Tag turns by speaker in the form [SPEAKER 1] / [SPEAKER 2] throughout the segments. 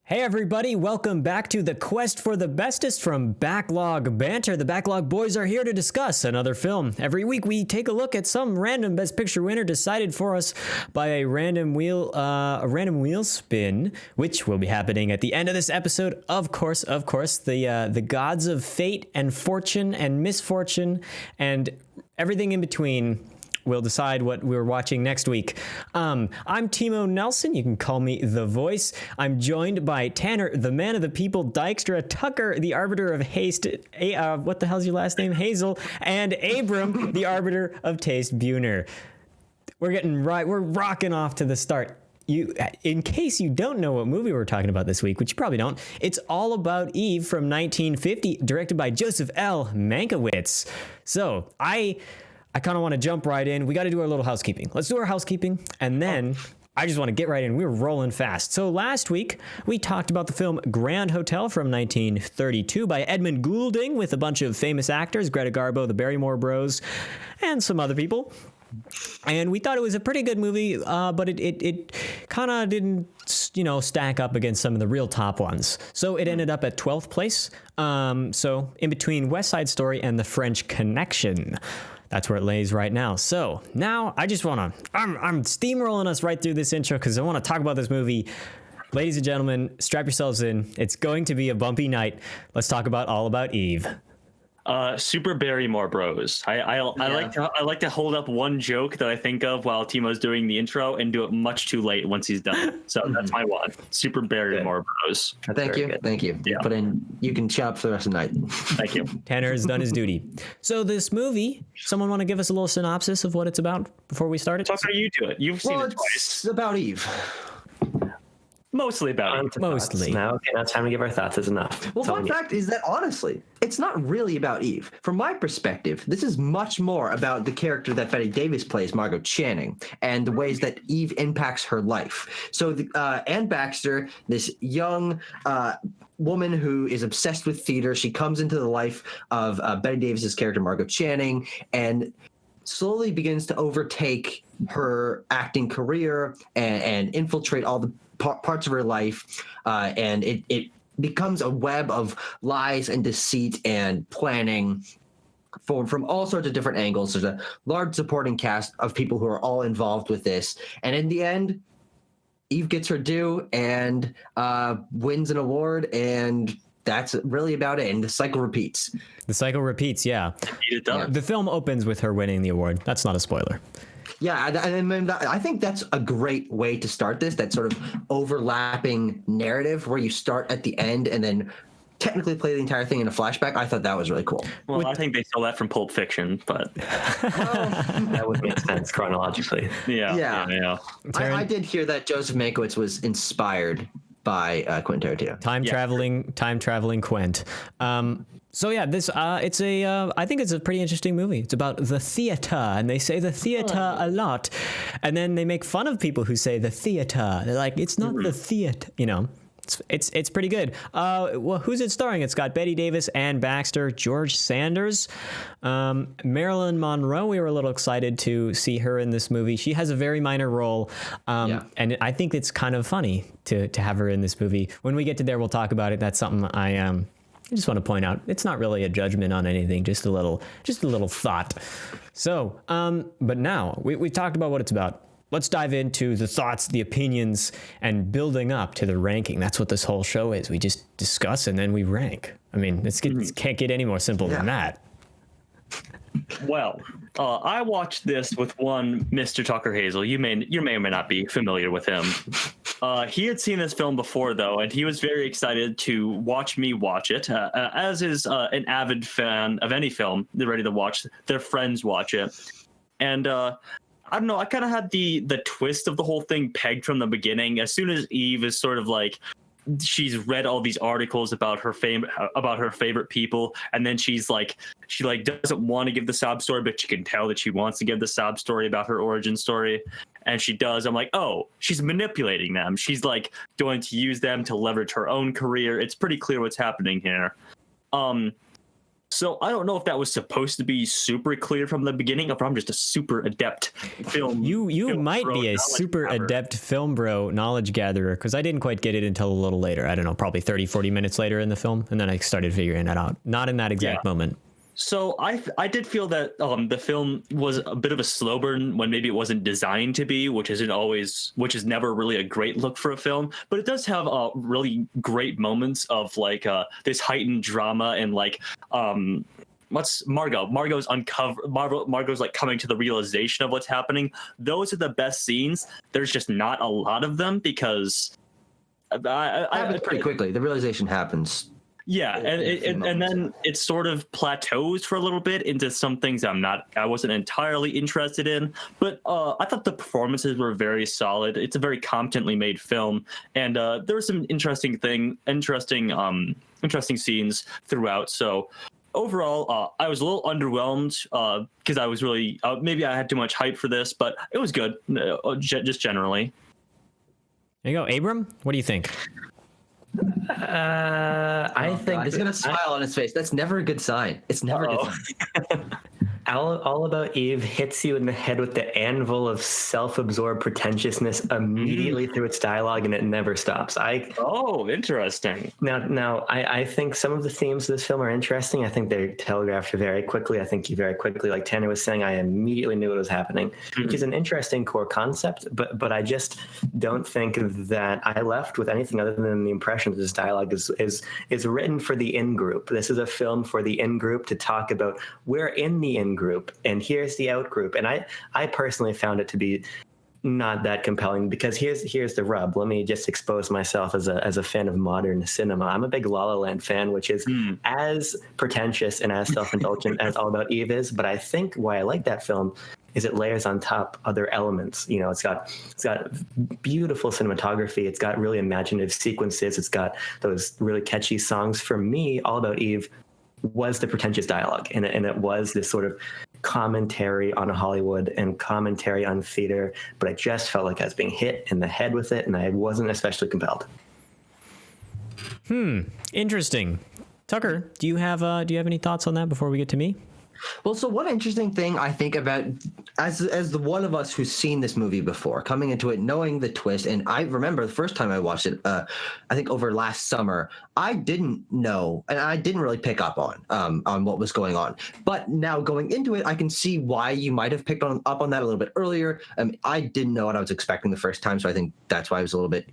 [SPEAKER 1] Hey everybody, welcome back to the quest for the bestest from Backlog Banter. The Backlog boys are here to discuss another film. Every week we take a look at some random Best Picture winner decided for us by a random wheel spin, which will be happening at the end of this episode. Of course, the gods of fate and fortune and misfortune and everything in between we'll decide what we're watching next week. I'm Timo Nelson. You can call me The Voice. I'm joined by Tanner, the man of the people, Dykstra, Tucker, the arbiter of haste, what the hell's your last name? Hazel, and Abram, the arbiter of taste, Buhner. We're rocking off to the start. In case you don't know what movie we're talking about this week, which you probably don't, it's All About Eve from 1950, directed by Joseph L. Mankiewicz. So I kind of want to jump right in. We got to do our little housekeeping. Let's do our housekeeping, and then I just want to get right in. We're rolling fast. So last week, we talked about the film Grand Hotel from 1932 by Edmund Goulding with a bunch of famous actors, Greta Garbo, the Barrymore Bros, and some other people. And we thought it was a pretty good movie, but it kind of didn't, stack up against some of the real top ones. So it ended up at 12th place. So in between West Side Story and The French Connection. That's where it lays right now. So now I just want to, I'm steamrolling us right through this intro because I want to talk about this movie. Ladies and gentlemen, strap yourselves in. It's going to be a bumpy night. Let's talk about All About Eve.
[SPEAKER 2] Super Barrymore Bros. I like to hold up one joke that I think of while Timo's doing the intro and do it much too late once he's done. So that's my one. Super Barrymore Bros.
[SPEAKER 3] Thank you.
[SPEAKER 2] Yeah.
[SPEAKER 3] But you can shop for the rest of the night.
[SPEAKER 2] Thank you.
[SPEAKER 1] Tanner has done his duty. So this movie, someone want to give us a little synopsis of what it's about before we start it?
[SPEAKER 2] Tucker, you do it. You've seen it twice.
[SPEAKER 3] It's about Eve.
[SPEAKER 2] Mostly about it.
[SPEAKER 1] Mostly.
[SPEAKER 4] Now, okay, now it's time to give our thoughts. Is enough.
[SPEAKER 3] Well, fun fact is that honestly, it's not really about Eve. From my perspective, this is much more about the character that Bette Davis plays, Margot Channing, and the ways that Eve impacts her life. So Anne Baxter, this young woman who is obsessed with theater, she comes into the life of Bette Davis's character, Margot Channing, and slowly begins to overtake her acting career and infiltrate all the parts of her life, and it becomes a web of lies and deceit and planning from all sorts of different angles. There's a large supporting cast of people who are all involved with this, and in the end, Eve gets her due and wins an award, and that's really about it. And the cycle repeats.
[SPEAKER 1] Yeah.
[SPEAKER 2] It does.
[SPEAKER 1] The film opens with her winning the award. That's not a spoiler.
[SPEAKER 3] Yeah, and I think that's a great way to start this, that sort of overlapping narrative where you start at the end and then technically play the entire thing in a flashback. I thought that was really cool.
[SPEAKER 2] Well, I think they stole that from Pulp Fiction, but
[SPEAKER 4] That would make sense chronologically.
[SPEAKER 2] yeah.
[SPEAKER 3] I did hear that Joseph Mankiewicz was inspired by Quentin Tarantino.
[SPEAKER 1] Time traveling Quent. So yeah, this I think it's a pretty interesting movie. It's about the theater, and they say the theater a lot, and then they make fun of people who say the theater. They're like, it's not the theater, It's pretty good. Well, who's it starring? It's got Bette Davis, Anne Baxter, George Sanders, Marilyn Monroe. We were a little excited to see her in this movie. She has a very minor role, and I think it's kind of funny to have her in this movie. When we get to there, we'll talk about it. That's something I just want to point out. It's not really a judgment on anything, just a little thought. So, but now we've talked about what it's about. Let's dive into the thoughts, the opinions, and building up to the ranking. That's what this whole show is. We just discuss and then we rank. I mean, it can't get any more simple than that.
[SPEAKER 2] Well, I watched this with one Mr. Tucker Hazel. You may or may not be familiar with him. He had seen this film before, though, and he was very excited to watch me watch it. As is an avid fan of any film, they're ready to watch their friends watch it. And I don't know, I kind of had the twist of the whole thing pegged from the beginning. As soon as Eve is sort of like, she's read all these articles about her favorite people, and then she doesn't want to give the sob story, but you can tell that she wants to give the sob story about her origin story, and she does. I'm like, oh, she's manipulating them. She's like going to use them to leverage her own career. It's pretty clear what's happening here. So I don't know if that was supposed to be super clear from the beginning, or if I'm just a super adept film.
[SPEAKER 1] You might
[SPEAKER 2] bro
[SPEAKER 1] be a
[SPEAKER 2] knowledge
[SPEAKER 1] super
[SPEAKER 2] gatherer.
[SPEAKER 1] adept film bro knowledge gatherer, because I didn't quite get it until a little later. I don't know, probably 30, 40 minutes later in the film. And then I started figuring it out. Not in that exact moment.
[SPEAKER 2] So I did feel that the film was a bit of a slow burn when maybe it wasn't designed to be, which is never really a great look for a film. But it does have really great moments of like this heightened drama and like what's Margot's Margot's like coming to the realization of what's happening. Those are the best scenes. There's just not a lot of them because
[SPEAKER 3] happens pretty quickly. The realization happens.
[SPEAKER 2] Yeah, and then it sort of plateaus for a little bit into some things I wasn't entirely interested in. But I thought the performances were very solid. It's a very competently made film, and there were some interesting scenes throughout. So overall, I was a little underwhelmed because I was really maybe I had too much hype for this, but it was good just generally.
[SPEAKER 1] There you go, Abram. What do you think?
[SPEAKER 4] I think
[SPEAKER 3] He's gonna smile on his face. That's never a good sign. It's never a good sign.
[SPEAKER 4] All About Eve hits you in the head with the anvil of self-absorbed pretentiousness immediately through its dialogue, and it never stops.
[SPEAKER 2] Interesting.
[SPEAKER 4] Now, I think some of the themes of this film are interesting. I think they're telegraphed very quickly. I think you very quickly, like Tanner was saying, I immediately knew what was happening, which is an interesting core concept. But I just don't think that I left with anything other than the impression that this dialogue is written for the in-group. This is a film for the in-group to talk about. We're in the in-group, and here's the out-group. And I personally found it to be not that compelling, because here's the rub. Let me just expose myself as a fan of modern cinema. I'm a big La La Land fan, which is as pretentious and as self-indulgent as All About Eve is. But I think why I like that film is it layers on top other elements. You know, it's got beautiful cinematography. It's got really imaginative sequences. It's got those really catchy songs. For me, All About Eve was the pretentious dialogue, and it was this sort of commentary on Hollywood and commentary on theater, but I just felt like I was being hit in the head with it, and I wasn't especially compelled.
[SPEAKER 1] Interesting. Tucker, do you have any thoughts on that before we get to me?
[SPEAKER 3] Well, so one interesting thing I think about as the one of us who's seen this movie before, coming into it knowing the twist, and I remember the first time I watched it, I think over last summer, I didn't know, and I didn't really pick up on what was going on. But now going into it, I can see why you might have picked up on that a little bit earlier. I didn't know what I was expecting the first time, so I think that's why it was a little bit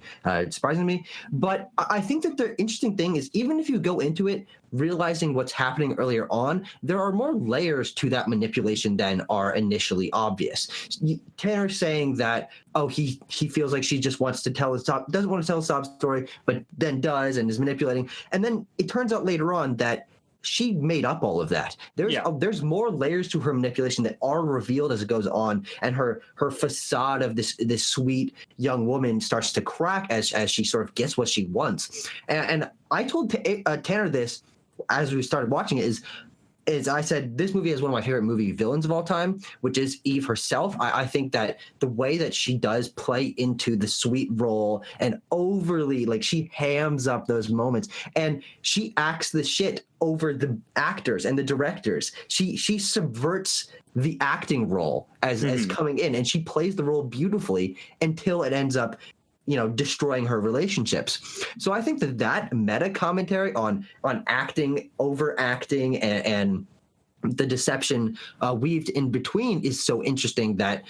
[SPEAKER 3] surprising to me. But I think that the interesting thing is, even if you go into it realizing what's happening earlier on, there are more layers to that manipulation than are initially obvious. Tanner saying that, he feels like she just wants to doesn't want to tell a sob story, but then does and is manipulating. And then it turns out later on that she made up all of that. There's more layers to her manipulation that are revealed as it goes on, and her facade of this sweet young woman starts to crack as she sort of gets what she wants. And I told Tanner this as we started watching it, is I said this movie is one of my favorite movie villains of all time, which is Eve herself. I think that the way that she does play into the sweet role and overly, like, she hams up those moments, and she acts the shit over the actors and the directors. She subverts the acting role as coming in, and she plays the role beautifully until it ends up destroying her relationships. So I think that meta commentary on acting, overacting, and the deception weaved in between is so interesting that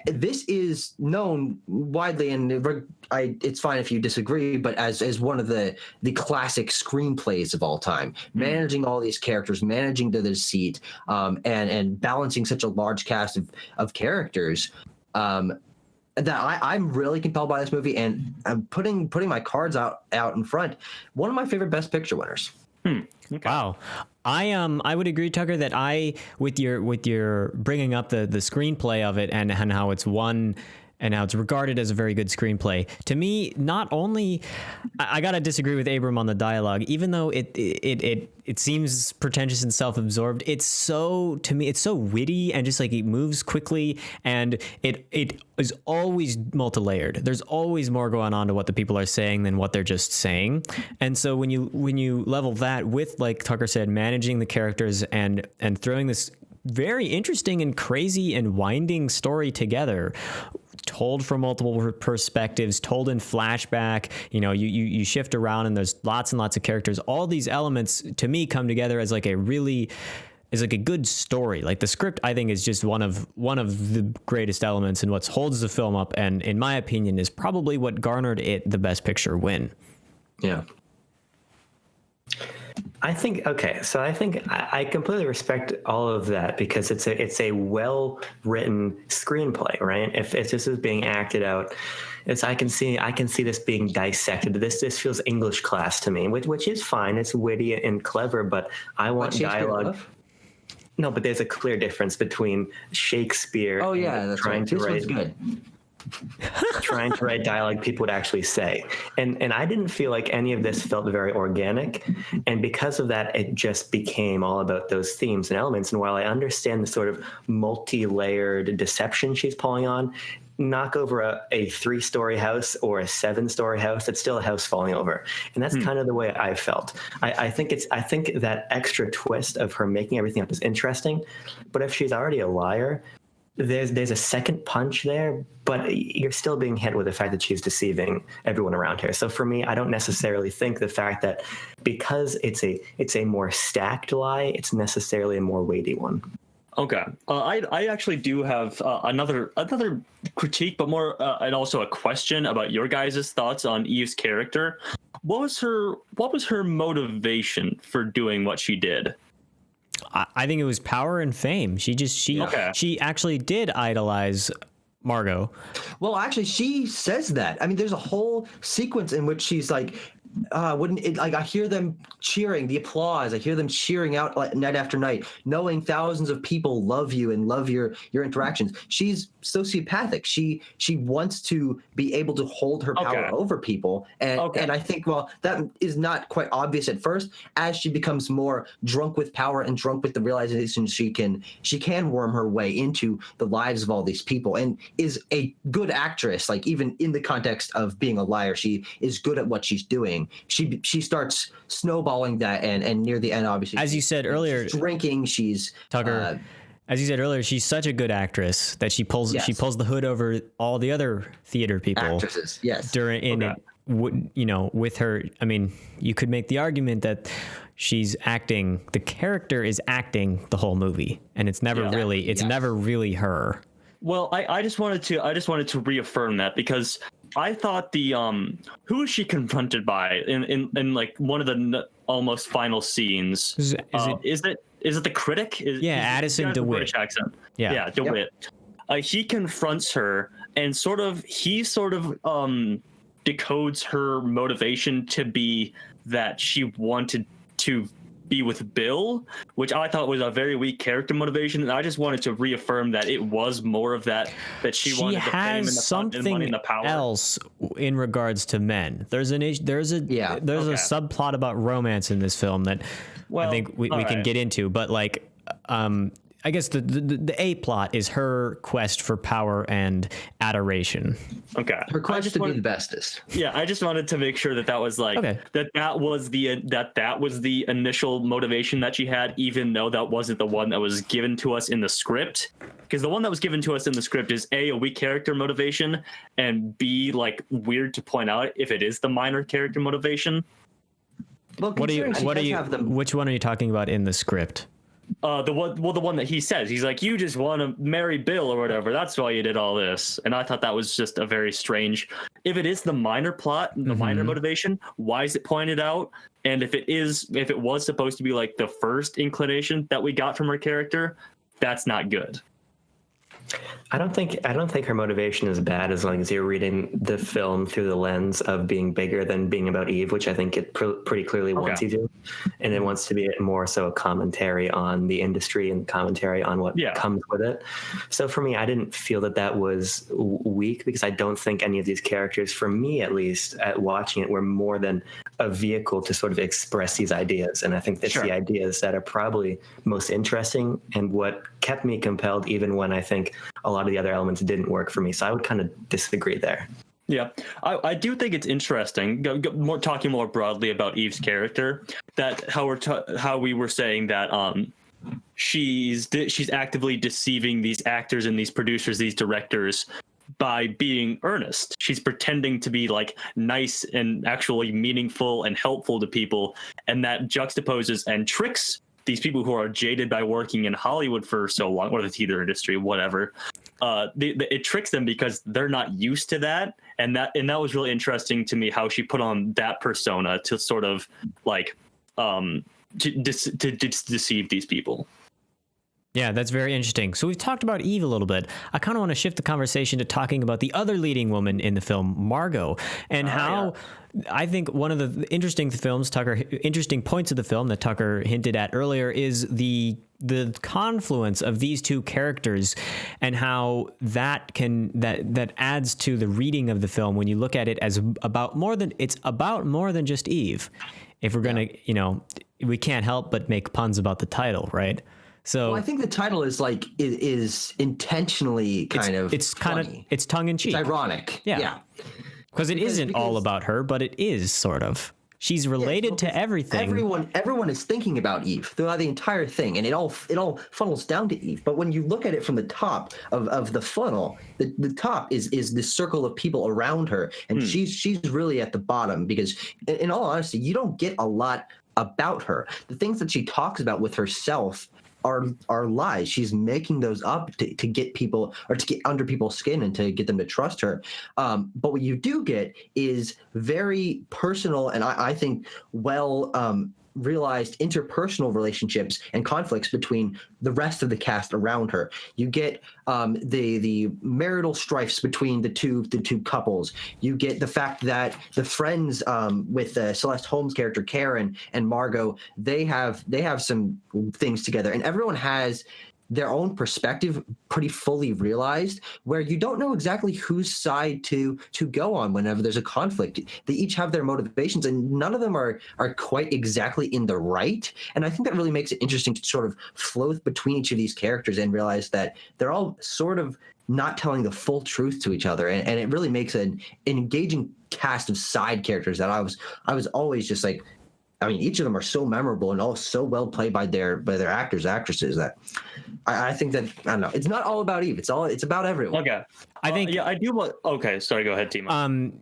[SPEAKER 3] this is known widely, and it's fine if you disagree, but as one of the classic screenplays of all time, managing all these characters, managing the deceit, and balancing such a large cast of characters. That I'm really compelled by this movie, and I'm putting my cards out in front. One of my favorite Best Picture winners.
[SPEAKER 2] Okay.
[SPEAKER 1] Wow. I would agree, Tucker, that with your bringing up the screenplay of it and how it's one and how it's regarded as a very good screenplay. To me, not only I gotta disagree with Abram on the dialogue, even though it seems pretentious and self-absorbed. It's so witty and just like it moves quickly, and it is always multi-layered. There's always more going on to what the people are saying than what they're just saying. And so when you level that with, like Tucker said, managing the characters and throwing this very interesting and crazy and winding story together, told from multiple perspectives, told in flashback, you shift around and there's lots and lots of characters. All these elements to me come together as like a good story. Like the script, I think, is just one of the greatest elements and what holds the film up, and in my opinion is probably what garnered it the Best Picture win.
[SPEAKER 3] Yeah.
[SPEAKER 4] I think I completely respect all of that, because it's a well written screenplay, right? If this is being acted out, I can see this being dissected. This feels English class to me, which is fine. It's witty and clever, but I want dialogue. No, but there's a clear difference between Shakespeare and trying to write dialogue people would actually say. And I didn't feel like any of this felt very organic. And because of that, it just became all about those themes and elements. And while I understand the sort of multi-layered deception she's pulling on, knock over a 3-story house or a 7-story house, it's still a house falling over. And that's kind of the way I felt. I think that extra twist of her making everything up is interesting. But if she's already a liar, there's a second punch there, but you're still being hit with the fact that she's deceiving everyone around her. So for me, I don't necessarily think the fact that because it's a more stacked lie, it's necessarily a more weighty one.
[SPEAKER 2] Okay. I actually do have another critique, but more and also a question about your guys' thoughts on Eve's character. What was her motivation for doing what she did?
[SPEAKER 1] I think it was power and fame. She actually did idolize Margot.
[SPEAKER 3] Well, actually, she says that. I mean, there's a whole sequence in which she's like, I hear them cheering, the applause. I hear them cheering out like, night after night, knowing thousands of people love you and love your interactions. She's sociopathic. She wants to be able to hold her power over people, and I think that is not quite obvious at first. As she becomes more drunk with power and drunk with the realization she can worm her way into the lives of all these people, and is a good actress. Like even in the context of being a liar, she is good at what she's doing. She starts snowballing that, and near the end, obviously,
[SPEAKER 1] as you said earlier,
[SPEAKER 3] she's drinking. She's
[SPEAKER 1] Tucker. As you said earlier, she's such a good actress that she pulls the hood over all the other theater people.
[SPEAKER 3] Actresses, yes.
[SPEAKER 1] With her, I mean, you could make the argument that she's acting. The character is acting the whole movie, and it's never never really her.
[SPEAKER 2] Well, I just wanted to reaffirm that, because I thought the who is she confronted by in like one of the almost final scenes? Is it the critic?
[SPEAKER 1] Addison DeWitt.
[SPEAKER 2] British accent. Yeah, DeWitt. Yep. He confronts her, and he decodes her motivation to be that she wanted to be with Bill, which I thought was a very weak character motivation, and I just wanted to reaffirm that it was more of that she wanted the fame and the money and the power.
[SPEAKER 1] Else in regards to men. There's a subplot about romance in this film that I think we can get into, but like I guess the A plot is her quest for power and adoration.
[SPEAKER 2] Okay.
[SPEAKER 3] Her quest to be the bestest.
[SPEAKER 2] Yeah, I just wanted to make sure that was like that was the initial motivation that she had, even though that wasn't the one that was given to us in the script. Because the one that was given to us in the script is A, weak character motivation, and B, like weird to point out if it is the minor character motivation.
[SPEAKER 3] Well,
[SPEAKER 1] which one are you talking about in the script?
[SPEAKER 2] The one that he says, he's like, you just want to marry Bill or whatever. That's why you did all this. And I thought that was just a very strange. If it is the minor plot, the minor motivation, why is it pointed out? And if it was supposed to be like the first inclination that we got from her character, that's not good.
[SPEAKER 4] I don't think her motivation is bad as long as you're reading the film through the lens of being bigger than being about Eve, which I think it pretty clearly wants you to, and it wants to be more so a commentary on the industry and commentary on what comes with it. So for me, I didn't feel that was weak because I don't think any of these characters, for me at least, at watching it, were more than a vehicle to sort of express these ideas. And I think that's the ideas that are probably most interesting and what kept me compelled, even when I think a lot of the other elements didn't work for me. So I would kind of disagree there.
[SPEAKER 2] Yeah, I do think it's interesting. Talking more broadly about Eve's character, that how we were saying that she's actively deceiving these actors and these producers, these directors, by being earnest. She's pretending to be like nice and actually meaningful and helpful to people, and that juxtaposes and tricks these people who are jaded by working in Hollywood for so long, or the theater industry, whatever. It tricks them because they're not used to that, and that was really interesting to me, how she put on that persona to sort of like to deceive these people.
[SPEAKER 1] Yeah, that's very interesting. So we've talked about Eve a little bit. I kind of want to shift the conversation to talking about the other leading woman in the film, Margot, and how I think one of the interesting points of the film that Tucker hinted at earlier is the confluence of these two characters, and how that adds to the reading of the film when you look at it as about more than just Eve. If we're gonna, we can't help but make puns about the title, right? So
[SPEAKER 3] I think the title is intentionally it's
[SPEAKER 1] tongue in cheek.
[SPEAKER 3] It's ironic. Yeah.
[SPEAKER 1] Because it isn't all about her, but it is sort of. She's related to everything.
[SPEAKER 3] Everyone is thinking about Eve throughout the entire thing, and it all funnels down to Eve. But when you look at it from the top of the funnel, the top is this circle of people around her, and she's really at the bottom, because in all honesty, you don't get a lot about her. The things that she talks about with herself are lies. She's making those up to get people, or to get under people's skin and to get them to trust her. But what you do get is very personal, and I think realized interpersonal relationships and conflicts between the rest of the cast around her. You get the marital strifes between the two couples. You get the fact that the friends with Celeste Holmes' character Karen and Margot, they have some things together, and everyone has their own perspective pretty fully realized, where you don't know exactly whose side to go on whenever there's a conflict. They each have their motivations, and none of them are quite exactly in the right. And I think that really makes it interesting to sort of flow between each of these characters and realize that they're all sort of not telling the full truth to each other. And it really makes an engaging cast of side characters that I was always just like, I mean, each of them are so memorable and all so well played by their actors, actresses, that I think that, I don't know, it's not all about Eve. It's about everyone.
[SPEAKER 2] Okay.
[SPEAKER 1] I think
[SPEAKER 2] I do want. Okay, sorry. Go ahead, Timo.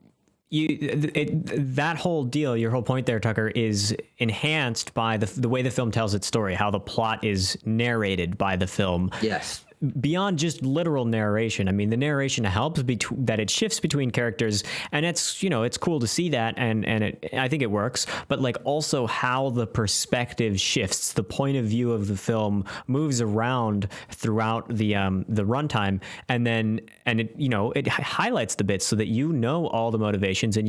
[SPEAKER 1] That whole deal, your whole point there, Tucker, is enhanced by the way the film tells its story, how the plot is narrated by the film.
[SPEAKER 3] Yes.
[SPEAKER 1] Beyond just literal narration. I mean, the narration helps that it shifts between characters, and it's cool to see that, and I think it works. But like also how the perspective shifts, the point of view of the film moves around throughout the runtime, and it highlights the bits so that all the motivations, and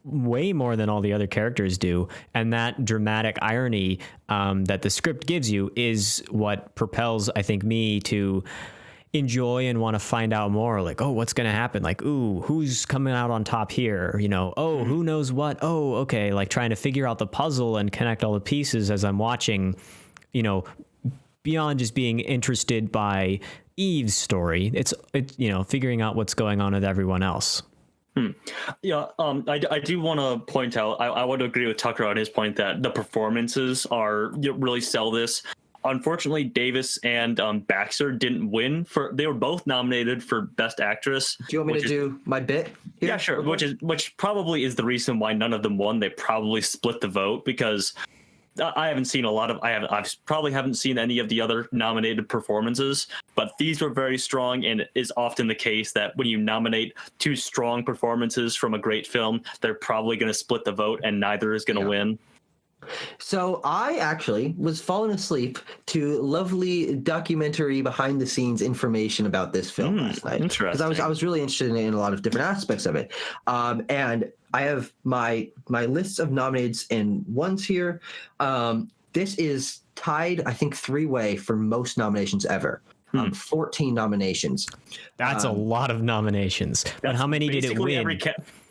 [SPEAKER 1] way more than all the other characters do. And that dramatic irony that the script gives you is what propels, I think, me to enjoy and want to find out more. Like, oh, what's going to happen? Like, ooh, who's coming out on top here? Who knows what? Oh, okay. Like trying to figure out the puzzle and connect all the pieces as I'm watching, beyond just being interested by Eve's story. It's figuring out what's going on with everyone else.
[SPEAKER 2] Yeah, I do want to point out, I want to agree with Tucker on his point that the performances really sell this. Unfortunately, Davis and Baxter didn't win they were both nominated for Best Actress.
[SPEAKER 3] Do you want me to do my bit here?
[SPEAKER 2] Yeah, sure. Which probably is the reason why none of them won. They probably split the vote, because I haven't seen I probably haven't seen any of the other nominated performances, but these were very strong, and it is often the case that when you nominate two strong performances from a great film, they're probably going to split the vote and neither is going to win.
[SPEAKER 3] So I actually was falling asleep to lovely documentary behind the scenes information about this film last night. Because I was really interested in a lot of different aspects of it. And I have my lists of nominated and ones here. This is tied, I think, 3-way for most nominations ever. 14 nominations.
[SPEAKER 1] That's a lot of nominations. And how many did it win?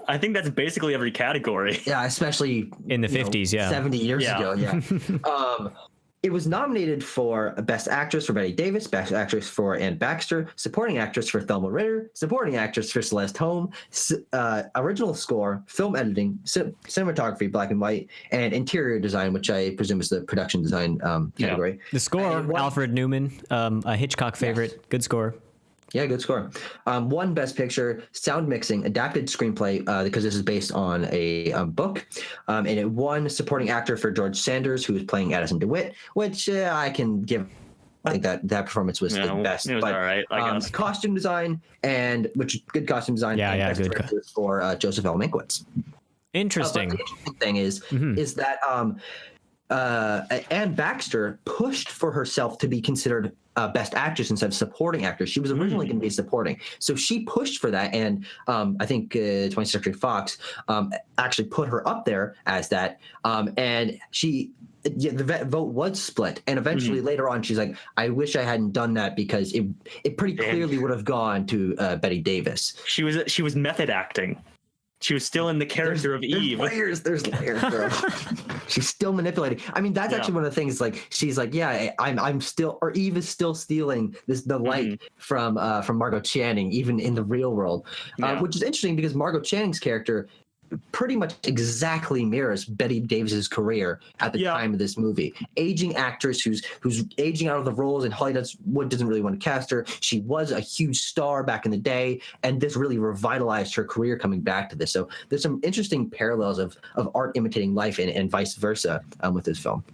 [SPEAKER 2] I think that's basically every category.
[SPEAKER 3] Yeah, especially
[SPEAKER 1] in the 50s,
[SPEAKER 3] 70 years ago, yeah. It was nominated for Best Actress for Bette Davis, Best Actress for Anne Baxter, Supporting Actress for Thelma Ritter, Supporting Actress for Celeste Holm, Original Score, Film Editing, Cinematography, Black and White, and Interior Design, which I presume is the production design category.
[SPEAKER 1] Yeah. The score, Alfred Newman, a Hitchcock favorite, yes. Good score.
[SPEAKER 3] Yeah, good score. One Best Picture, Sound Mixing, Adapted Screenplay, because this is based on a book. And it won Supporting Actor for George Sanders, who was playing Addison DeWitt, which I can give. I think that performance was the best.
[SPEAKER 2] It was all right, I guess.
[SPEAKER 3] Costume design, good costume design.
[SPEAKER 1] Yeah,
[SPEAKER 3] and best for Joseph L. Mankiewicz.
[SPEAKER 1] Interesting.
[SPEAKER 3] The interesting thing is that Anne Baxter pushed for herself to be considered Best Actress instead of Supporting Actress. She was originally going to be supporting, so she pushed for that, and I think 20th Century Fox actually put her up there as that, and the vote was split, and eventually later on she's like, I wish I hadn't done that because it pretty clearly would have gone to Bette Davis.
[SPEAKER 2] She was method acting. She was still in the character of Eve.
[SPEAKER 3] There's layers, bro. She's still manipulating. I mean, that's actually one of the things. Like, she's like, yeah, I'm still, or Eve is still stealing the light from Margot Channing, even in the real world, which is interesting because Margot Channing's character pretty much exactly mirrors Bette Davis's career at the time of this movie. Aging actress who's aging out of the roles, and Hollywood doesn't really want to cast her. She was a huge star back in the day, and this really revitalized her career coming back to this. So there's some interesting parallels of art imitating life and vice versa with this film.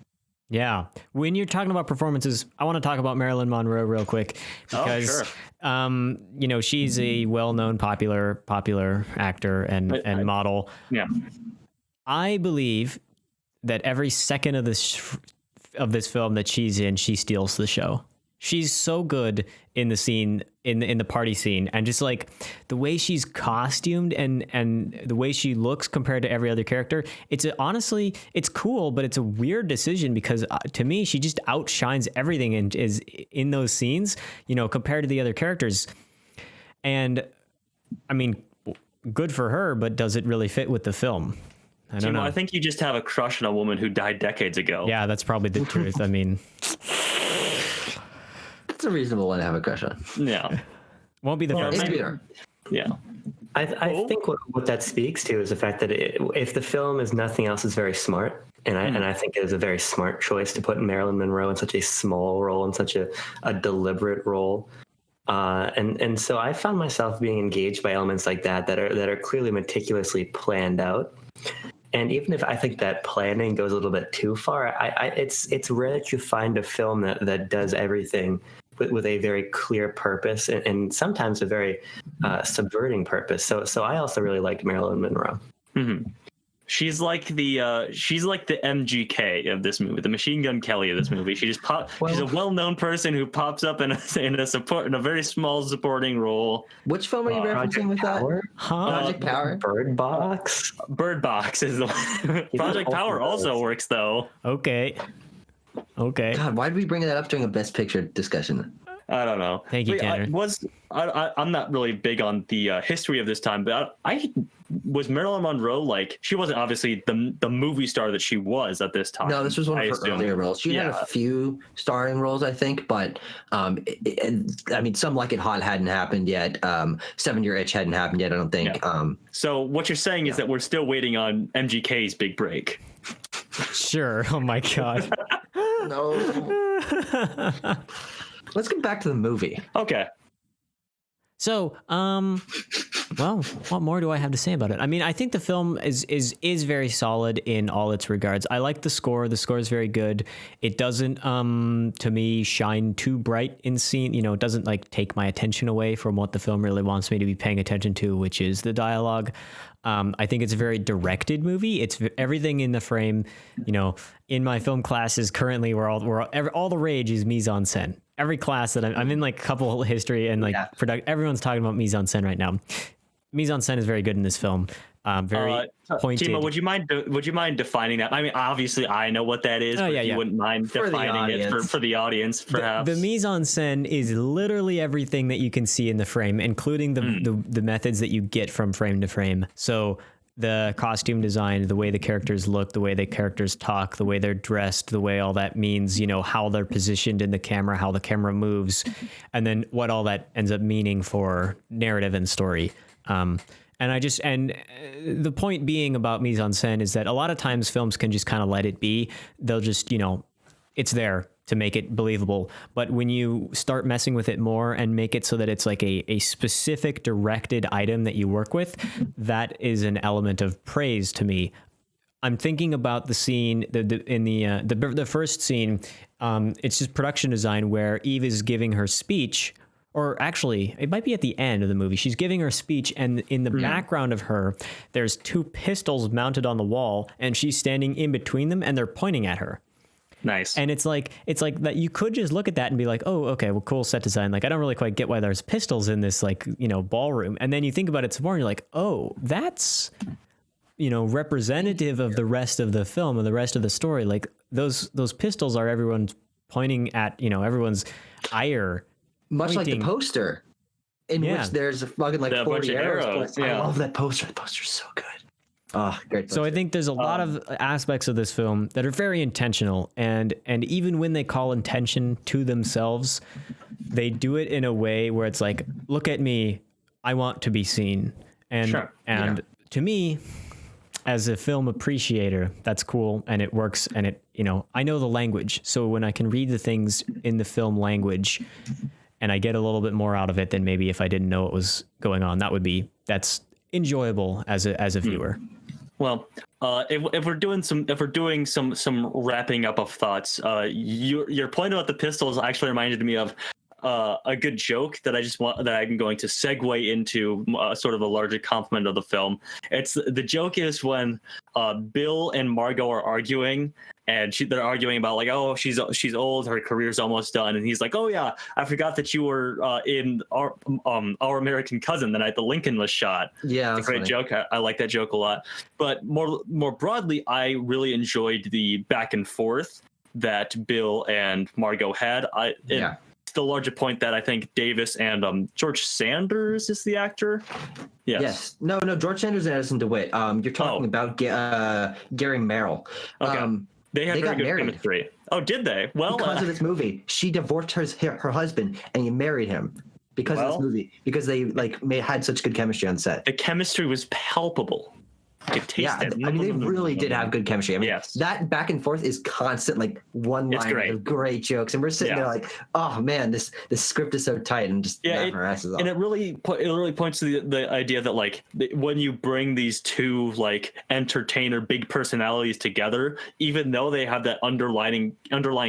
[SPEAKER 1] Yeah. When you're talking about performances, I want to talk about Marilyn Monroe real quick because, she's a well-known popular actor and model.
[SPEAKER 2] Yeah.
[SPEAKER 1] I believe that every second of this film that she's in, she steals the show. She's so good in the scene, in the party scene, and just like the way she's costumed and the way she looks compared to every other character. Honestly, it's cool, but it's a weird decision because to me, she just outshines everything and is in those scenes, compared to the other characters. And I mean, good for her, but does it really fit with the film? I don't know.
[SPEAKER 2] I think you just have a crush on a woman who died decades ago.
[SPEAKER 1] Yeah, that's probably the truth. I mean,
[SPEAKER 3] it's a reasonable one to have a crush on.
[SPEAKER 2] Yeah.
[SPEAKER 1] Won't be the first.
[SPEAKER 2] Yeah.
[SPEAKER 4] I think what that speaks to is the fact that if the film is nothing else, is very smart. And I think it is a very smart choice to put Marilyn Monroe in such a small role, in such a deliberate role. And so I found myself being engaged by elements like that are clearly meticulously planned out. And even if I think that planning goes a little bit too far, it's rare that you find a film that does everything with a very clear purpose and sometimes a very subverting purpose. So I also really liked Marilyn Monroe.
[SPEAKER 2] Mm-hmm. She's like the MGK of this movie, the Machine Gun Kelly of this movie. She just she's a well-known person who pops up in a very small supporting role.
[SPEAKER 3] Which film are you referencing with
[SPEAKER 4] Power?
[SPEAKER 3] That? Project Power.
[SPEAKER 4] Bird Box.
[SPEAKER 2] Bird Box is the one. Project Power also works though.
[SPEAKER 1] Okay.
[SPEAKER 3] God, why did we bring that up during a Best Picture discussion?
[SPEAKER 2] I don't know.
[SPEAKER 1] Thank you, Tanner.
[SPEAKER 2] I'm not really big on the history of this time, but I was Marilyn Monroe, like, she wasn't obviously the movie star that she was at this time.
[SPEAKER 3] No, this was one of her earlier roles. She had a few starring roles, I think, but I mean, Some Like It Hot hadn't happened yet. 7-Year Itch hadn't happened yet, I don't think.
[SPEAKER 2] Yeah. So what you're saying is that we're still waiting on MGK's big break.
[SPEAKER 1] Sure. Oh my God.
[SPEAKER 3] No. Let's get back to the movie.
[SPEAKER 2] Okay.
[SPEAKER 1] So, Well, what more do I have to say about it? I mean, I think the film is very solid in all its regards. I like the score. The score is very good. It doesn't, to me, shine too bright in scene. You know, it doesn't like take my attention away from what the film really wants me to be paying attention to, which is the dialogue. I think it's a very directed movie. It's everything in the frame. You know, in my film classes currently, all the rage is mise-en-scène. Every class that I'm in, like couple history and like everyone's talking about mise-en-scène right now. Mise-en-scène is very good in this film. Very pointed.
[SPEAKER 2] Timo, would you mind defining that? I mean, obviously, I know what that is, but if you wouldn't mind defining it for the audience, perhaps.
[SPEAKER 1] The mise-en-scène is literally everything that you can see in the frame, including the methods that you get from frame to frame. So the costume design, the way the characters look, the way the characters talk, the way they're dressed, the way all that means, you know, how they're positioned in the camera, how the camera moves, and then what all that ends up meaning for narrative and story. And the point being about mise-en-scène is that a lot of times films can just kind of let it be. They'll just, you know, it's there to make it believable. But when you start messing with it more and make it so that it's like a specific directed item that you work with, that is an element of praise to me. I'm thinking about the scene the first scene. It's just production design where Eve is giving her speech. Or actually, it might be at the end of the movie. She's giving her speech, and in the background of her, there's two pistols mounted on the wall, and she's standing in between them, and they're pointing at her.
[SPEAKER 2] Nice.
[SPEAKER 1] And it's like that you could just look at that and be like, oh, okay, well, cool set design. Like, I don't really quite get why there's pistols in this, like, you know, ballroom. And then you think about it some more, and you're like, oh, that's, you know, representative of the rest of the film and the rest of the story. Like, those pistols are everyone's pointing at, you know, everyone's ire.
[SPEAKER 3] Much like the poster, in which there's a fucking like 40 arrows. I love that poster. The poster's so good. Oh, great poster.
[SPEAKER 1] So I think there's a lot of aspects of this film that are very intentional, and even when they call intention to themselves, they do it in a way where it's like, look at me, I want to be seen. And to me, as a film appreciator, that's cool and it works, and it, you know, I know the language. So when I can read the things in the film language and I get a little bit more out of it than maybe if I didn't know what was going on, that's enjoyable as a viewer.
[SPEAKER 2] Well, if we're doing some wrapping up of thoughts, your point about the pistols actually reminded me of a good joke that I'm going to segue into sort of a larger compliment of the film. The joke is when Bill and Margot are arguing, and they're arguing about like, oh, she's old, her career's almost done, and he's like, oh yeah, I forgot that you were in our American Cousin the night the Lincoln was shot.
[SPEAKER 3] Yeah,
[SPEAKER 2] it's a great joke. I like that joke a lot. But more broadly, I really enjoyed the back and forth that Bill and Margot had. The larger point that I think Davis and George Sanders is the actor. Yes. No, George Sanders and Addison DeWitt. You're talking about Gary Merrill. Okay. They got good chemistry. Oh, did they? Well,
[SPEAKER 3] because of this movie, she divorced her husband and he married him because of this movie. Because they had such good chemistry on set.
[SPEAKER 2] The chemistry was palpable.
[SPEAKER 3] I mean, they really did have good chemistry. I mean, that back and forth is constant, like one line of great jokes, and we're sitting there like, oh man, this script is so tight, and just laughing our asses off.
[SPEAKER 2] And it really points to the idea that like when you bring these two like entertainer big personalities together, even though they have that underlying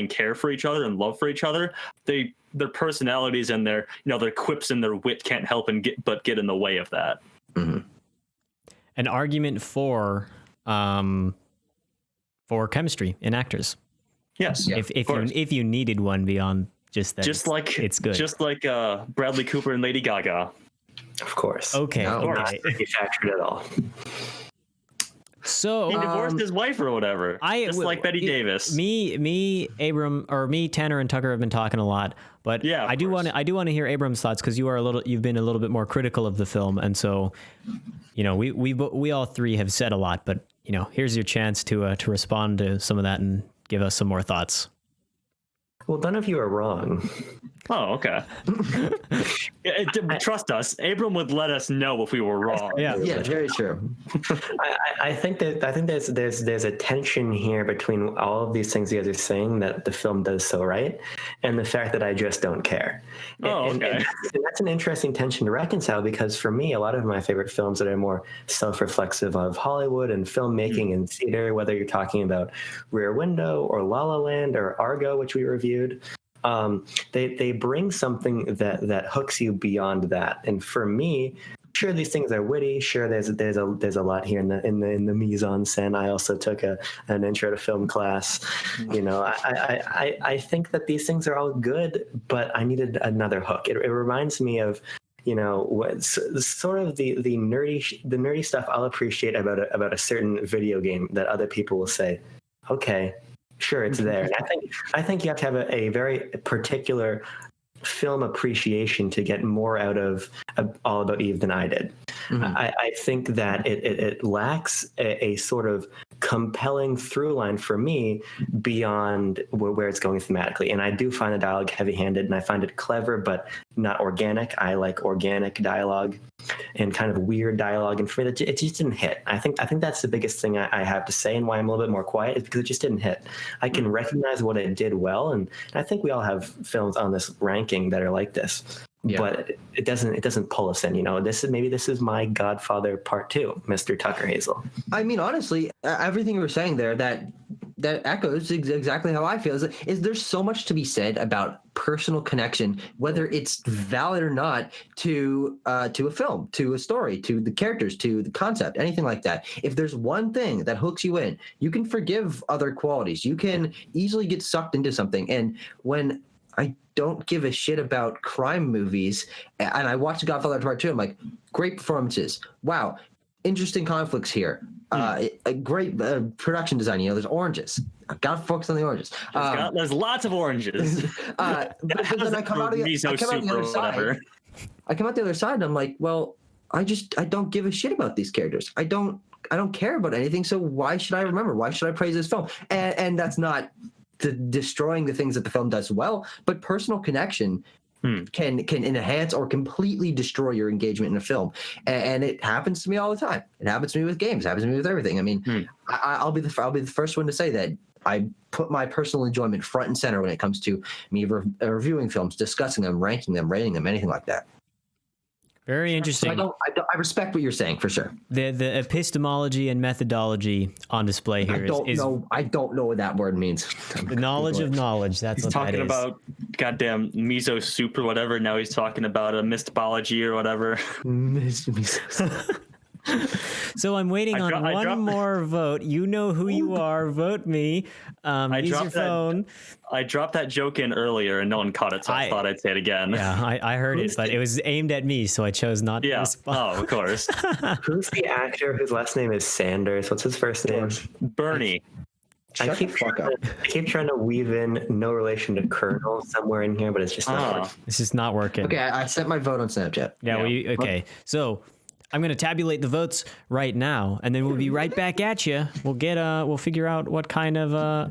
[SPEAKER 2] care for each other and love for each other, their personalities and their quips and their wit can't help but get in the way of that.
[SPEAKER 3] Mm-hmm.
[SPEAKER 1] An argument for chemistry in actors.
[SPEAKER 2] Yes.
[SPEAKER 1] If you needed one beyond just that, it's good.
[SPEAKER 2] Just like Bradley Cooper and Lady Gaga.
[SPEAKER 4] Of course.
[SPEAKER 1] Okay.
[SPEAKER 4] Not manufactured at all.
[SPEAKER 1] So
[SPEAKER 2] he divorced his wife or whatever. Like Betty Davis.
[SPEAKER 1] Me, Tanner, and Tucker have been talking a lot, but I do want to hear Abram's thoughts, because you've been a little bit more critical of the film, and so we all three have said a lot, but here's your chance to respond to some of that and give us some more thoughts.
[SPEAKER 4] Well, none of you are wrong.
[SPEAKER 2] Oh, okay. Trust us, Abram would let us know if we were wrong.
[SPEAKER 1] Yeah.
[SPEAKER 3] Yeah, very true.
[SPEAKER 4] I think there's a tension here between all of these things you guys are saying that the film does so right, and the fact that I just don't care.
[SPEAKER 2] Oh, okay.
[SPEAKER 4] And that's an interesting tension to reconcile, because for me, a lot of my favorite films that are more self-reflexive of Hollywood and filmmaking and theater, whether you're talking about Rear Window or La La Land or Argo, which we reviewed, they bring something that hooks you beyond that. And for me, sure, these things are witty. Sure, there's a lot here in the mise-en-scène. I also took an intro to film class. You know, I think that these things are all good, but I needed another hook. It reminds me of, you know, what sort of the nerdy stuff I'll appreciate about a certain video game that other people will say, okay, sure, it's there. And I think you have to have a very particular film appreciation to get more out of All About Eve than I did. I think that it lacks a sort of compelling through line for me beyond where it's going thematically. And I do find the dialogue heavy-handed, and I find it clever, but not organic. I like organic dialogue and kind of weird dialogue. And for me, it just didn't hit. I think that's the biggest thing I have to say, and why I'm a little bit more quiet is because it just didn't hit. I can recognize what it did well, and I think we all have films on this ranking that are like this. Yeah. But it doesn't pull us in. You know, this is my Godfather Part 2, Mr. Tucker Hazel.
[SPEAKER 3] I mean, honestly, everything you were saying there that echoes exactly how I feel. Is there's so much to be said about personal connection, whether it's valid or not, to a film, to a story, to the characters, to the concept, anything like that. If there's one thing that hooks you in, you can forgive other qualities. You can easily get sucked into something. And when I don't give a shit about crime movies, and I watched Godfather Part 2, I'm like, great performances. Wow, interesting conflicts here. A great production design. You know, there's oranges. I've got to focus on the oranges.
[SPEAKER 2] There's lots of oranges.
[SPEAKER 3] But then I come out the other side. I come out the other side, and I'm like, well, I don't give a shit about these characters. I don't care about anything. So why should I remember? Why should I praise this film? And that's not destroying the things that the film does well, but personal connection can enhance or completely destroy your engagement in a film, and it happens to me all the time. It happens to me with games. It happens to me with everything. I mean, I'll be the first one to say that I put my personal enjoyment front and center when it comes to me reviewing films, discussing them, ranking them, rating them, anything like that.
[SPEAKER 1] Very interesting.
[SPEAKER 3] So I respect what you're saying for sure.
[SPEAKER 1] The epistemology and methodology on display here
[SPEAKER 3] I don't know what that word means.
[SPEAKER 1] The knowledge of knowledge. That's what that is.
[SPEAKER 2] He's talking about goddamn miso soup or whatever. Now he's talking about a mystology or whatever.
[SPEAKER 1] So I'm waiting on one more vote. You know who you are. Vote me. Use your phone.
[SPEAKER 2] I dropped that joke in earlier and no one caught it, so I thought I'd say it again.
[SPEAKER 1] Yeah, I heard it, but it was aimed at me, so I chose not to respond.
[SPEAKER 2] Oh, of course.
[SPEAKER 4] Who's the actor whose last name is Sanders? What's his first name?
[SPEAKER 2] Bernie.
[SPEAKER 4] I keep trying to weave in no relation to Colonel somewhere in here, but it's just not working.
[SPEAKER 1] It's just not working.
[SPEAKER 3] Okay, I sent my vote on Snapchat.
[SPEAKER 1] Yeah. Okay. So I'm going to tabulate the votes right now, and then we'll be right back at you. We'll figure out what kind of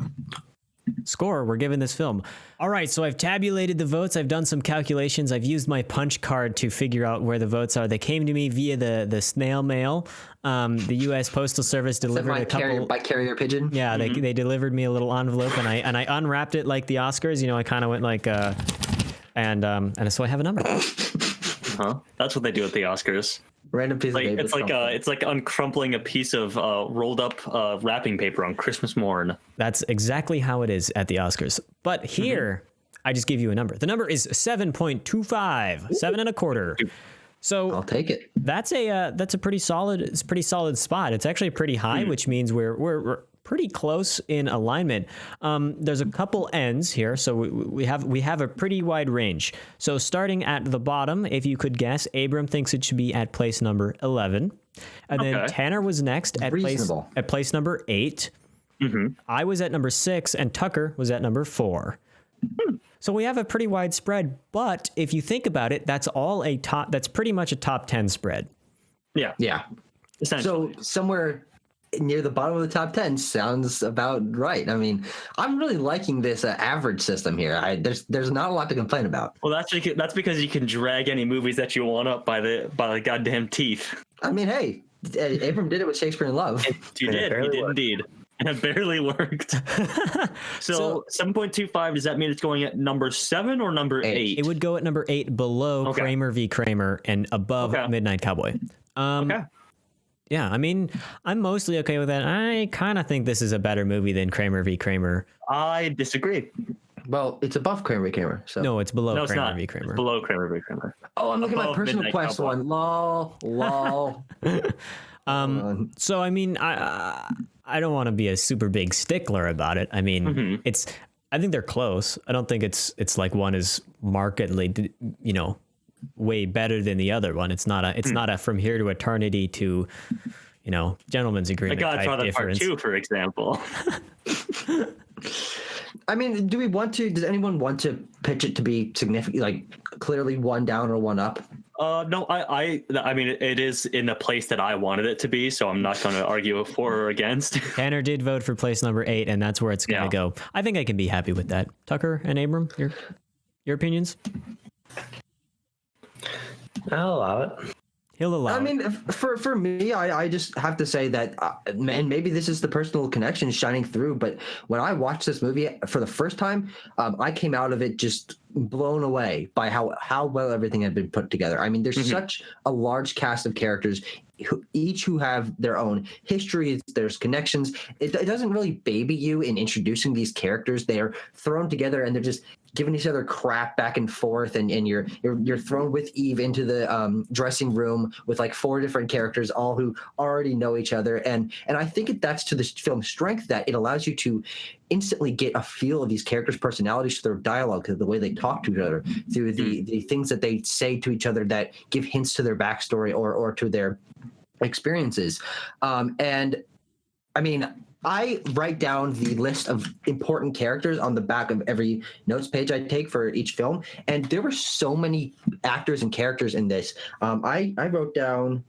[SPEAKER 1] score we're giving this film. All right, so I've tabulated the votes. I've done some calculations. I've used my punch card to figure out where the votes are. They came to me via the snail mail. The U.S. Postal Service delivered a couple
[SPEAKER 3] by carrier pigeon.
[SPEAKER 1] Yeah, they delivered me a little envelope, and I unwrapped it like the Oscars. You know, I kind of went like, and so I have a number.
[SPEAKER 2] That's what they do at the Oscars.
[SPEAKER 3] Random piece of paper.
[SPEAKER 2] It's like uncrumpling a piece of rolled up wrapping paper on Christmas morn.
[SPEAKER 1] That's exactly how it is at the Oscars. But here, I just give you a number. The number is 7.25, 7 1/4. So
[SPEAKER 3] I'll take it.
[SPEAKER 1] That's a pretty solid spot. It's actually pretty high, which means we're pretty close in alignment. There's a couple ends here, so we have a pretty wide range. So starting at the bottom, if you could guess, Abram thinks it should be at place number 11, and then Tanner was next at place number 8. I was at number 6, and Tucker was at number 4. So we have a pretty wide spread, but if you think about it, that's pretty much a top 10 spread.
[SPEAKER 2] Yeah.
[SPEAKER 3] So somewhere near the bottom of the top 10 sounds about right. I mean, I'm really liking this average system here. There's not a lot to complain about.
[SPEAKER 2] Well, that's because you can drag any movies that you want up by the goddamn teeth.
[SPEAKER 3] I mean, hey, Abram did it with Shakespeare in Love.
[SPEAKER 2] He did indeed. And it barely worked. So 7.25, does that mean it's going at number 7 or number 8?
[SPEAKER 1] It would go at number 8 below Kramer v. Kramer and above Midnight Cowboy.
[SPEAKER 2] Okay.
[SPEAKER 1] Yeah, I mean, I'm mostly okay with that. I kind of think this is a better movie than Kramer v. Kramer.
[SPEAKER 2] I disagree.
[SPEAKER 3] Well, it's above Kramer v. Kramer. So.
[SPEAKER 1] No, it's below
[SPEAKER 2] Kramer
[SPEAKER 1] v. Kramer.
[SPEAKER 2] It's below Kramer v. Kramer.
[SPEAKER 3] Oh, I'm looking at my personal quest one. Lol.
[SPEAKER 1] So, I mean, I don't want to be a super big stickler about it. I mean, I think they're close. I don't think it's like one is markedly, way better than the other one. It's not a from here to eternity to, gentleman's agreement.
[SPEAKER 2] The Godfather
[SPEAKER 1] type difference.
[SPEAKER 2] Part 2, for example.
[SPEAKER 3] I mean, does anyone want to pitch it to be significant, like clearly one down or one up?
[SPEAKER 2] No, I mean, it is in the place that I wanted it to be, so I'm not going to argue for or against.
[SPEAKER 1] Tanner did vote for place number 8, and that's where it's going to go. I think I can be happy with that. Tucker and Abram, your opinions?
[SPEAKER 4] I'll allow it.
[SPEAKER 1] He'll allow
[SPEAKER 3] I mean, for me, I just have to say that, and maybe this is the personal connection shining through, but when I watched this movie for the first time, I came out of it just blown away by how well everything had been put together. I mean, there's such a large cast of characters who have their own histories, there's connections. It doesn't really baby you in introducing these characters. They are thrown together and they're just giving each other crap back and forth, and you're thrown with Eve into the dressing room with like 4 different characters, all who already know each other, and I think that's to this film's strength, that it allows you to instantly get a feel of these characters' personalities through their dialogue, through the way they talk to each other, through the things that they say to each other that give hints to their backstory or to their experiences. And I mean, I write down the list of important characters on the back of every notes page I take for each film, and there were so many actors and characters in this. I wrote down.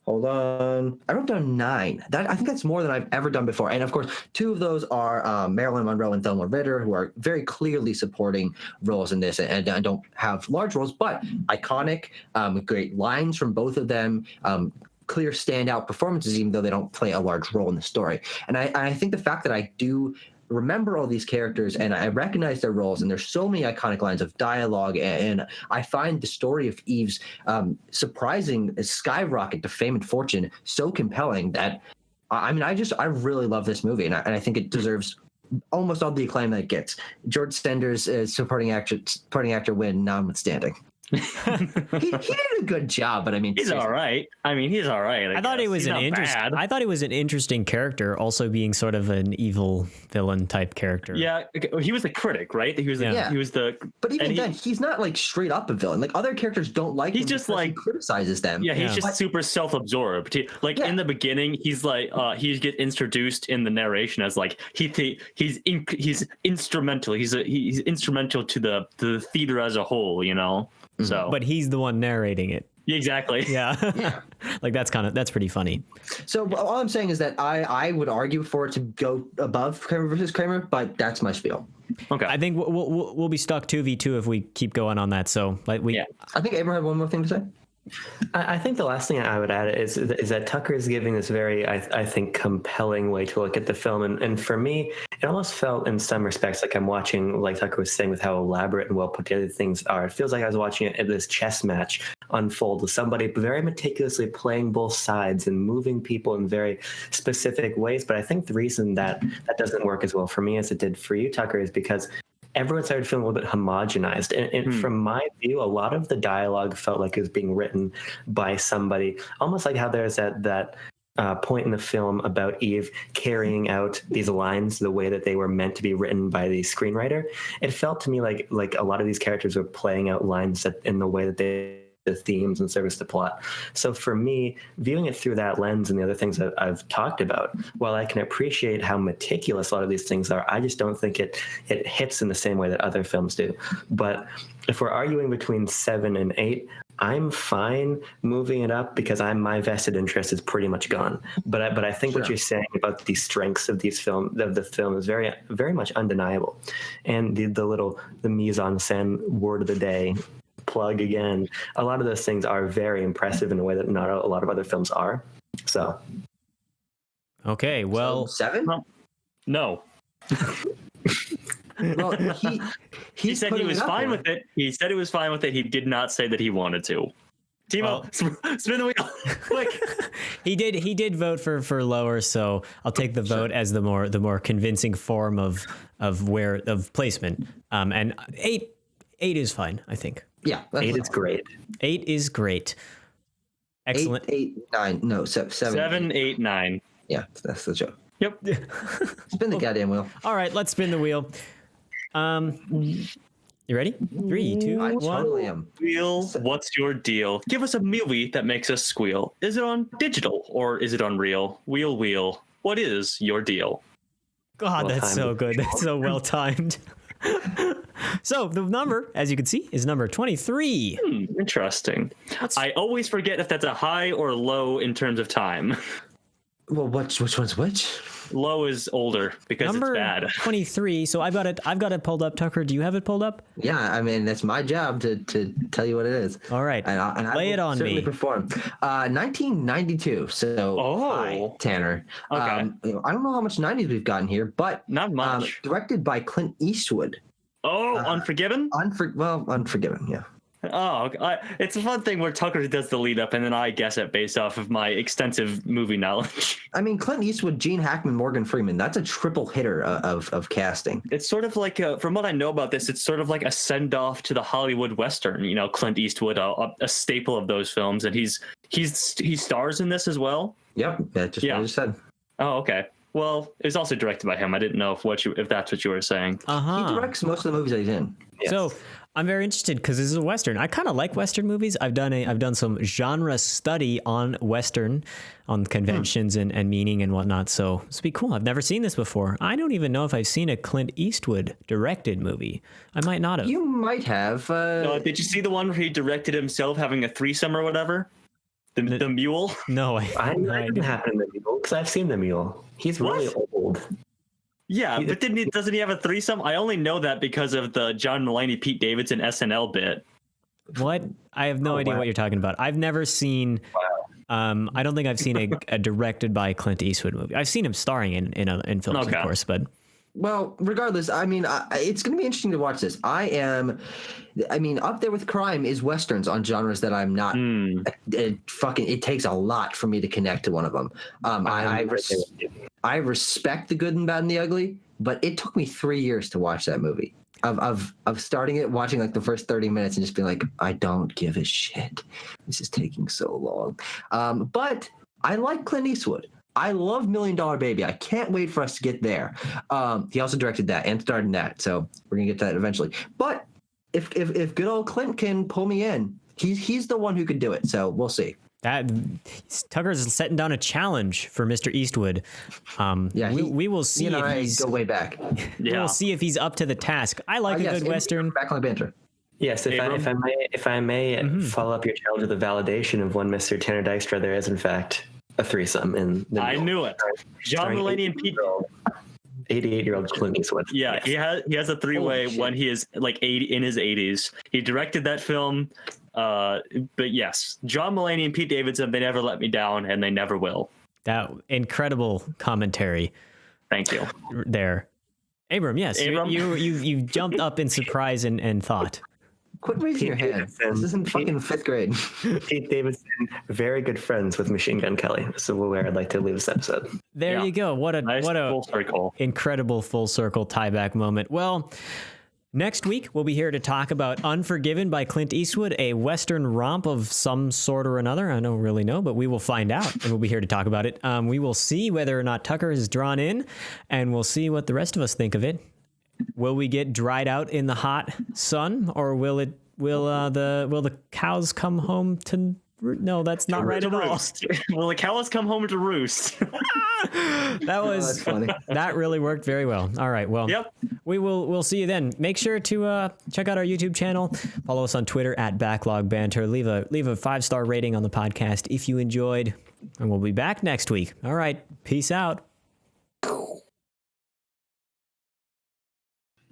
[SPEAKER 3] Hold on. I wrote down 9. I think that's more than I've ever done before. And of course, 2 of those are Marilyn Monroe and Thelma Ritter, who are very clearly supporting roles in this and don't have large roles, but iconic, great lines from both of them. Clear standout performances, even though they don't play a large role in the story. And I think the fact that I do remember all these characters and I recognize their roles, and there's so many iconic lines of dialogue, and I find the story of Eve's surprising skyrocket to fame and fortune so compelling that I really love this movie, and I think it deserves almost all the acclaim that it gets. George Stender's supporting actor win notwithstanding. he did a good job, but I mean,
[SPEAKER 2] he's all right.
[SPEAKER 1] I thought he was I thought he was an interesting character, also being sort of an evil villain type character.
[SPEAKER 2] Yeah, he was the critic, right? He was the.
[SPEAKER 3] But even then, he's not like straight up a villain. Like other characters don't like.
[SPEAKER 2] He's just like
[SPEAKER 3] he criticizes them.
[SPEAKER 2] Yeah, he's just super self-absorbed. In the beginning, he's like he gets introduced in the narration as like he's instrumental. He's instrumental to the theater as a whole. So,
[SPEAKER 1] but he's the one narrating it.
[SPEAKER 2] Exactly.
[SPEAKER 1] Yeah. Like that's pretty funny.
[SPEAKER 3] So all I'm saying is that I would argue for it to go above Kramer versus Kramer, but that's my spiel.
[SPEAKER 2] Okay.
[SPEAKER 1] I think we'll be stuck 2v2 if we keep going on that. So I
[SPEAKER 3] think Abraham had one more thing to say.
[SPEAKER 4] I think the last thing I would add is that Tucker is giving this very, I think, compelling way to look at the film. And for me, it almost felt in some respects like I'm watching, like Tucker was saying, with how elaborate and well put together things are. It feels like I was watching this chess match unfold with somebody very meticulously playing both sides and moving people in very specific ways. But I think the reason that doesn't work as well for me as it did for you, Tucker, is because everyone started feeling a little bit homogenized. And from my view, a lot of the dialogue felt like it was being written by somebody, almost like how there's that point in the film about Eve carrying out these lines the way that they were meant to be written by the screenwriter. It felt to me like a lot of these characters were playing out lines in the way that they the themes and service the plot. So for me, viewing it through that lens and the other things that I've talked about, while I can appreciate how meticulous a lot of these things are, I just don't think it hits in the same way that other films do. But if we're arguing between 7 and 8, I'm fine moving it up because my vested interest is pretty much gone. But I think what you're saying about the strengths of the film is very, very much undeniable. And the mise-en-scène word of the day, plug again, a lot of those things are very impressive in a way that not a lot of other films are. So.
[SPEAKER 1] Okay, well.
[SPEAKER 3] 7?
[SPEAKER 2] No.
[SPEAKER 3] Well,
[SPEAKER 2] he said he was fine with it. He said he was fine with it. He did not say that he wanted to. Timo, spin the wheel, quick.
[SPEAKER 1] He did vote for lower, so I'll take the vote as the more convincing form of placement. And 8 is fine, I think.
[SPEAKER 3] Yeah,
[SPEAKER 4] 8 is great.
[SPEAKER 1] 8 is great. Excellent.
[SPEAKER 3] 8, 9, no, 7.
[SPEAKER 2] 7, 8, 9.
[SPEAKER 3] Yeah, that's the joke.
[SPEAKER 2] Yep.
[SPEAKER 3] Spin the goddamn wheel.
[SPEAKER 1] All right, let's spin the wheel. You ready? 3, 2, 1.
[SPEAKER 3] I totally am.
[SPEAKER 2] Wheel, what's your deal? Give us a movie that makes us squeal. Is it on digital or is it on real? Wheel, what is your deal?
[SPEAKER 1] God, that's so good. That's so well timed. So the number, as you can see, is number 23.
[SPEAKER 2] Interesting. I always forget if that's a high or low in terms of time.
[SPEAKER 3] Well, which one's which?
[SPEAKER 2] Low is older because
[SPEAKER 1] number
[SPEAKER 2] it's bad.
[SPEAKER 1] 23. So I've got it pulled up. Tucker, do you have it pulled up?
[SPEAKER 3] Yeah, I mean that's my job to tell you what it is.
[SPEAKER 1] All right,
[SPEAKER 3] and I
[SPEAKER 1] lay it on
[SPEAKER 3] certainly
[SPEAKER 1] me.
[SPEAKER 3] Perform. 1992. So hi, Tanner.
[SPEAKER 2] Okay.
[SPEAKER 3] I don't know how much 90s we've gotten here, but
[SPEAKER 2] Not much.
[SPEAKER 3] Directed by Clint Eastwood.
[SPEAKER 2] Unforgiven?
[SPEAKER 3] Unforgiven. Yeah.
[SPEAKER 2] Oh, it's a fun thing where Tucker does the lead up and then I guess it based off of my extensive movie knowledge.
[SPEAKER 3] I mean, Clint Eastwood, Gene Hackman, Morgan Freeman. That's a triple hitter of casting.
[SPEAKER 2] It's sort of like, from what I know about this, it's sort of like a send off to the Hollywood Western. You know, Clint Eastwood, a staple of those films, and he stars in this as well.
[SPEAKER 3] Yep, that's just what I just said.
[SPEAKER 2] Oh, okay. Well, it was also directed by him. I didn't know if that's what you were saying.
[SPEAKER 3] He directs most of the movies that he's in.
[SPEAKER 1] Yes. So I'm very interested because this is a Western. I kind of like Western movies. I've done some genre study on Western, on conventions and meaning and whatnot. So this would be cool. I've never seen this before. I don't even know if I've seen a Clint Eastwood directed movie. I might not have.
[SPEAKER 3] You might have.
[SPEAKER 2] Did you see the one where he directed himself having a threesome or whatever? The Mule?
[SPEAKER 1] No,
[SPEAKER 4] I didn't happen in the Mule because I've seen the Mule. He's really old.
[SPEAKER 2] Yeah, but doesn't he have a threesome? I only know that because of the John Mulaney, Pete Davidson SNL bit.
[SPEAKER 1] What? I have no idea what you're talking about. I've never seen. I don't think I've seen a directed by Clint Eastwood movie. I've seen him starring in films, of course, but.
[SPEAKER 3] Well, regardless, I mean, it's going to be interesting to watch this. I mean, up there with crime is Westerns on genres that I'm not. It takes a lot for me to connect to one of them. I respect the good and bad and the ugly, but it took me 3 years to watch that movie. Of starting it, watching like the first 30 minutes and just being like, I don't give a shit. This is taking so long. But I like Clint Eastwood. I love $1 Million Baby. I can't wait for us to get there. He also directed that and starred in that, so we're gonna get to that eventually. But if good old Clint can pull me in, he's the one who could do it. So we'll see.
[SPEAKER 1] Tucker's setting down a challenge for Mr. Eastwood. We will see if he's
[SPEAKER 3] go way back.
[SPEAKER 1] We'll see if he's up to the task. I like a good Western.
[SPEAKER 3] Back on the banter.
[SPEAKER 4] Yes, if I may follow up your challenge with the validation of one Mr. Tanner Dykstra, there is in fact a threesome in the
[SPEAKER 2] I knew it. John Mulaney and Pete.
[SPEAKER 4] 88-year-old Clint Eastwood.
[SPEAKER 2] Yeah, yes. he has a three-way when he is like 80 in his 80s. He directed that film. But yes, John Mulaney and Pete Davidson, they never let me down, and they never will.
[SPEAKER 1] That incredible commentary.
[SPEAKER 2] Thank you.
[SPEAKER 1] There, Abram. Yes, you jumped up in surprise and thought.
[SPEAKER 3] Quit raising your hand. This isn't fucking fifth grade.
[SPEAKER 4] Pete Davidson, very good friends with Machine Gun Kelly. So where I'd like to leave this episode.
[SPEAKER 1] There you go. What a
[SPEAKER 2] full circle.
[SPEAKER 1] Incredible full circle tieback moment. Well, next week we'll be here to talk about Unforgiven by Clint Eastwood, a Western romp of some sort or another. I don't really know, but we will find out, and we'll be here to talk about it. We will see whether or not Tucker is drawn in, and we'll see what the rest of us think of it. Will we get dried out in the hot sun, or will it will the cows come home to? No, that's not right at all.
[SPEAKER 2] Roost. Will the cows come home to roost?
[SPEAKER 3] That's funny.
[SPEAKER 1] That really worked very well. All right, well,
[SPEAKER 2] Yep.
[SPEAKER 1] we'll see you then. Make sure to check out our YouTube channel. Follow us on Twitter at Backlog Banter. Leave a 5-star rating on the podcast if you enjoyed, and we'll be back next week. All right, peace out.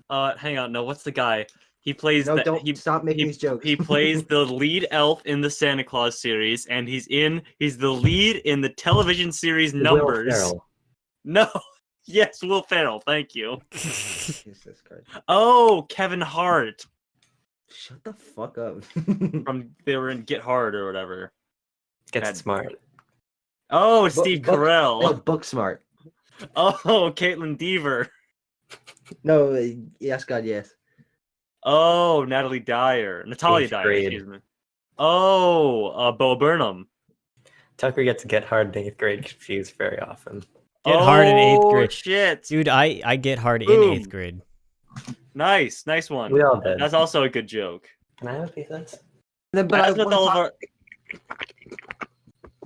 [SPEAKER 2] Hang on. No, what's the guy? He plays.
[SPEAKER 3] No, don't stop making these jokes.
[SPEAKER 2] He plays the lead elf in the Santa Claus series, and he's the lead in the television series Numbers.
[SPEAKER 4] Will Ferrell.
[SPEAKER 2] No. Yes, Will Ferrell. Thank you.
[SPEAKER 3] Jesus Christ.
[SPEAKER 2] Oh, Kevin Hart.
[SPEAKER 3] Shut the fuck up.
[SPEAKER 2] They were in Get Hard or whatever.
[SPEAKER 4] Get Smart.
[SPEAKER 2] Oh, Steve Carell.
[SPEAKER 3] Book Smart.
[SPEAKER 2] Oh, Caitlin Deaver.
[SPEAKER 3] No, yes, God, yes.
[SPEAKER 2] Oh, Natalie Natalia Dyer, excuse me. Oh, Bo Burnham.
[SPEAKER 4] Tucker gets Get Hard in 8th grade confused very often.
[SPEAKER 1] Get hard in 8th grade.
[SPEAKER 2] Shit.
[SPEAKER 1] Dude, I get hard
[SPEAKER 2] Boom.
[SPEAKER 1] in 8th grade.
[SPEAKER 2] Nice one.
[SPEAKER 4] We all did.
[SPEAKER 2] That's also a good joke.
[SPEAKER 4] Can I have a piece of this?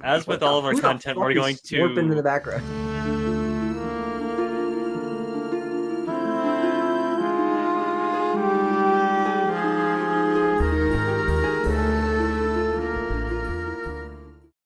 [SPEAKER 2] As with all of our content, we're going to
[SPEAKER 3] Warping in the background.